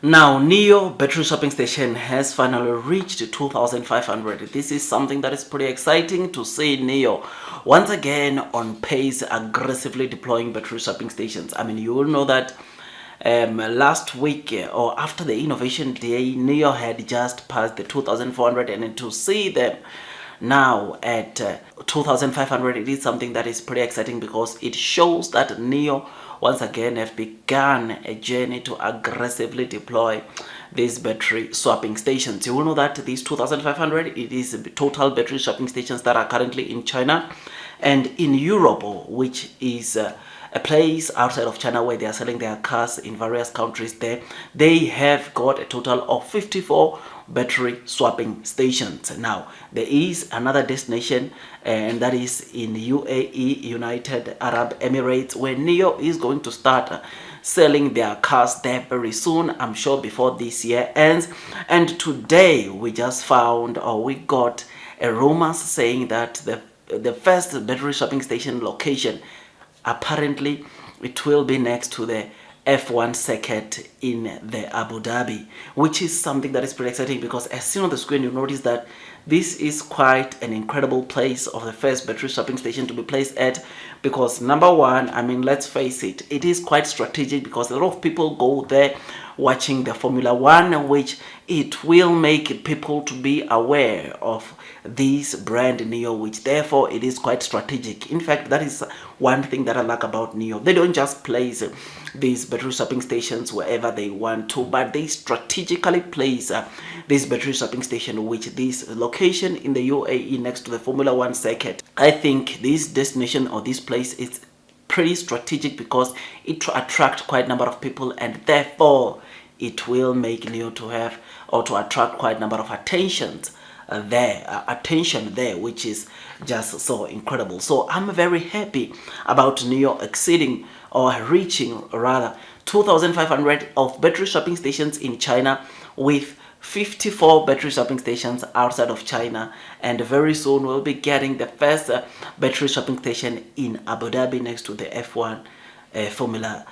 Now, Neo battery swapping station has finally reached 2,500. This is something that is pretty exciting to see Neo once again on pace, aggressively deploying battery swapping stations. I mean, you will know that last week or after the Innovation Day, Neo had just passed the 2,400, and to see them now at 2,500, it is something that is pretty exciting because it shows that Neo once again have begun a journey to aggressively deploy these battery swapping stations. You will know that these 2,500, it is total battery swapping stations that are currently in China and in Europe, which is a place outside of China where they are selling their cars in various countries there. They have got a total of 54 battery swapping stations. Now, there is another destination, and that is in UAE, United Arab Emirates, where Neo is going to start selling their cars there very soon, I'm sure before this year ends. And today we just found, or we got a rumor saying that the first battery swapping station location, apparently it will be next to the F1 circuit in the Abu Dhabi, which is something that is pretty exciting because as seen on the screen, you notice that this is quite an incredible place of the first battery swapping station to be placed at, because number one, I mean, let's face it, it is quite strategic because a lot of people go there watching the Formula One, which it will make people to be aware of this brand Neo, which therefore it is quite strategic. In fact, that is one thing that I like about Neo. They don't just place these battery swapping stations wherever they want to, but they strategically place this battery swapping station, which this location in the UAE next to the Formula One circuit. I think this destination or this place is pretty strategic because it attract quite a number of people, and therefore it will make Neo to have or to attract quite a number of attention there, which is just so incredible. So I'm very happy about Neo exceeding or reaching rather 2,500 of battery swapping stations in China, with 54 battery swapping stations outside of China, and very soon we'll be getting the first battery swapping station in Abu Dhabi next to the F1 Formula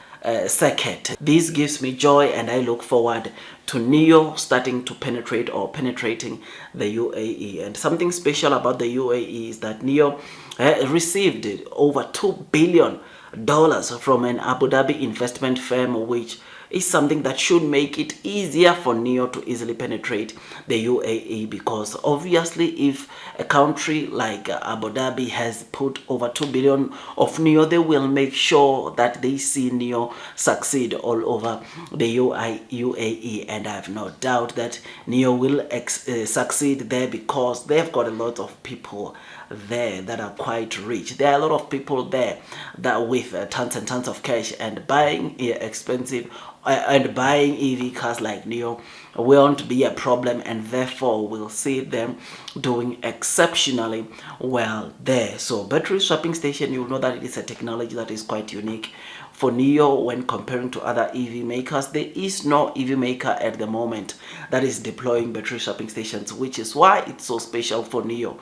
circuit. This gives me joy, and I look forward to Neo starting to penetrating the UAE. And something special about the UAE is that Neo received over $2 billion from an Abu Dhabi investment firm, which is something that should make it easier for Neo to easily penetrate the UAE, because obviously if a country like Abu Dhabi has put over 2 billion of Neo, they will make sure that they see Neo succeed all over the UAE, and I have no doubt that Neo will succeed there because they've got a lot of people there that are quite rich. There are a lot of people there that with tons and tons of cash, and buying expensive and buying EV cars like Neo won't be a problem, and therefore we'll see them doing exceptionally well there. So battery swapping station, you know that it is a technology that is quite unique for Neo when comparing to other EV makers. There is no EV maker at the moment that is deploying battery swapping stations, which is why it's so special for Neo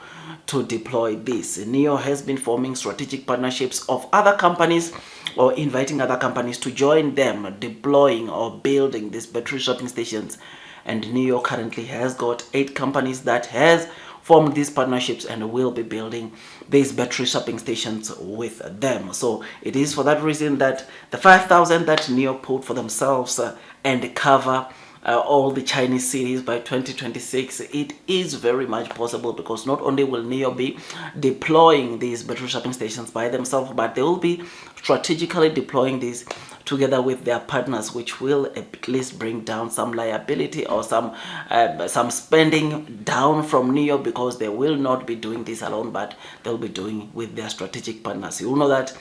to deploy this. Neo has been forming strategic partnerships of other companies or inviting other companies to join them deploying or building these battery swapping stations, and Neo currently has got 8 companies that has formed these partnerships and will be building these battery swapping stations with them. So it is for that reason that the 5,000 that Neo put for themselves and cover all the Chinese cities by 2026, it is very much possible, because not only will Neo be deploying these battery swapping stations by themselves, but they will be strategically deploying these together with their partners, which will at least bring down some liability or some spending down from Neo, because they will not be doing this alone, but they'll be doing with their strategic partners. You know that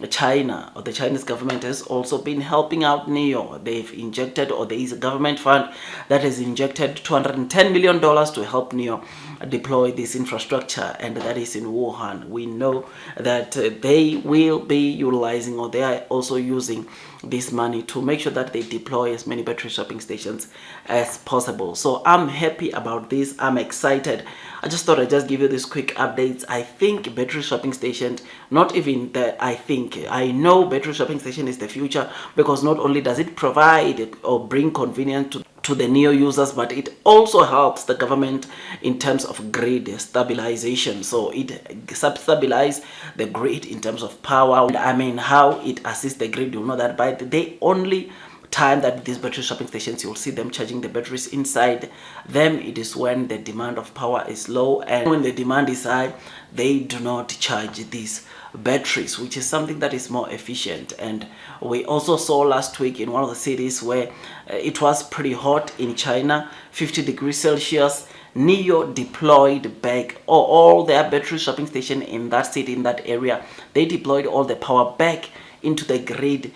China, or the Chinese government, has also been helping out Neo. They've injected, or there is a government fund that has injected $210 million to help Neo deploy this infrastructure, and that is in Wuhan. We know that they will be utilizing, or they are also using this money to make sure that they deploy as many battery swapping stations as possible. So I'm happy about this. I'm excited. I just thought I'd just give you this quick updates. I think battery swapping stations, not even that I think, I know battery swapping station is the future, because not only does it provide or bring convenience to the neo users, but it also helps the government in terms of grid stabilization. So it stabilizes the grid in terms of power. And I mean, how it assists the grid, you know that by the day only time that these battery swapping stations, you'll see them charging the batteries inside them, it is when the demand of power is low, and when the demand is high, they do not charge these batteries, which is something that is more efficient. And we also saw last week in one of the cities where it was pretty hot in China, 50 degrees Celsius. NEO deployed back all their battery swapping station in that city, in that area. They deployed all the power back into the grid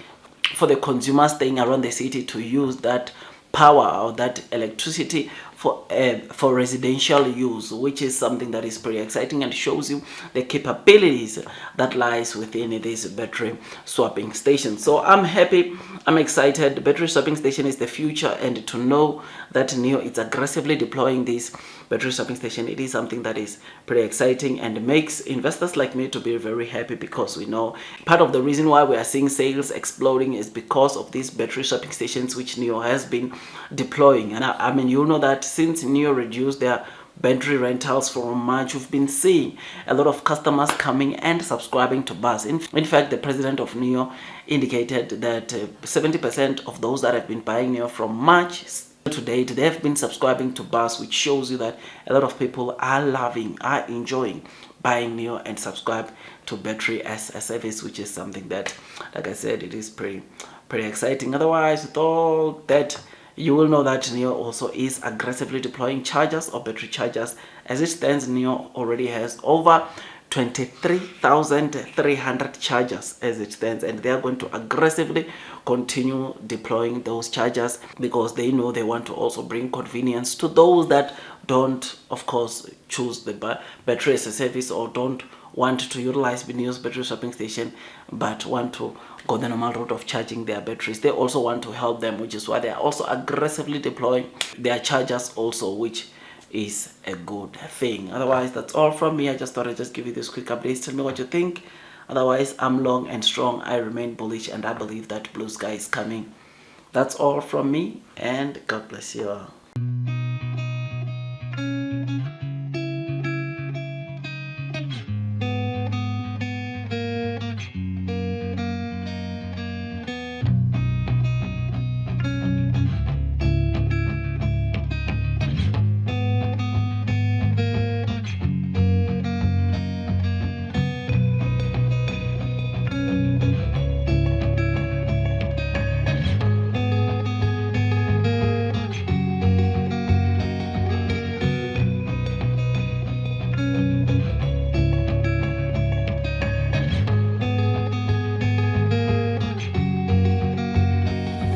for the consumers staying around the city to use that power or that electricity for residential use, which is something that is pretty exciting and shows you the capabilities that lies within this battery swapping station. So I'm happy, I'm excited. The battery swapping station is the future, and to know that NEO is aggressively deploying this battery swapping station, it is something that is pretty exciting and makes investors like me to be very happy, because we know part of the reason why we are seeing sales exploding is because of these battery swapping stations which NEO has been deploying. And I mean, you know that since NEO reduced their battery rentals from March, we've been seeing a lot of customers coming and subscribing to bus. In fact, the president of NEO indicated that 70% of those that have been buying NEO from March to date, they have been subscribing to bus, which shows you that a lot of people are enjoying buying NEO and subscribe to battery as a service, which is something that, like I said, it is pretty exciting. Otherwise, with all that, you will know that NEO also is aggressively deploying chargers or battery chargers. As it stands, NEO already has over 23,300 chargers as it stands, and they are going to aggressively continue deploying those chargers, because they know they want to also bring convenience to those that don't, of course, choose the battery as a service, or don't want to utilize NEO's battery swapping station but want to go the normal route of charging their batteries. They also want to help them, which is why they are also aggressively deploying their chargers also, which is a good thing. Otherwise, that's all from me. I just thought I'd just give you this quick update. Tell me what you think. Otherwise, I'm long and strong. I remain bullish, and I believe that blue sky is coming. That's all from me, and God bless you all.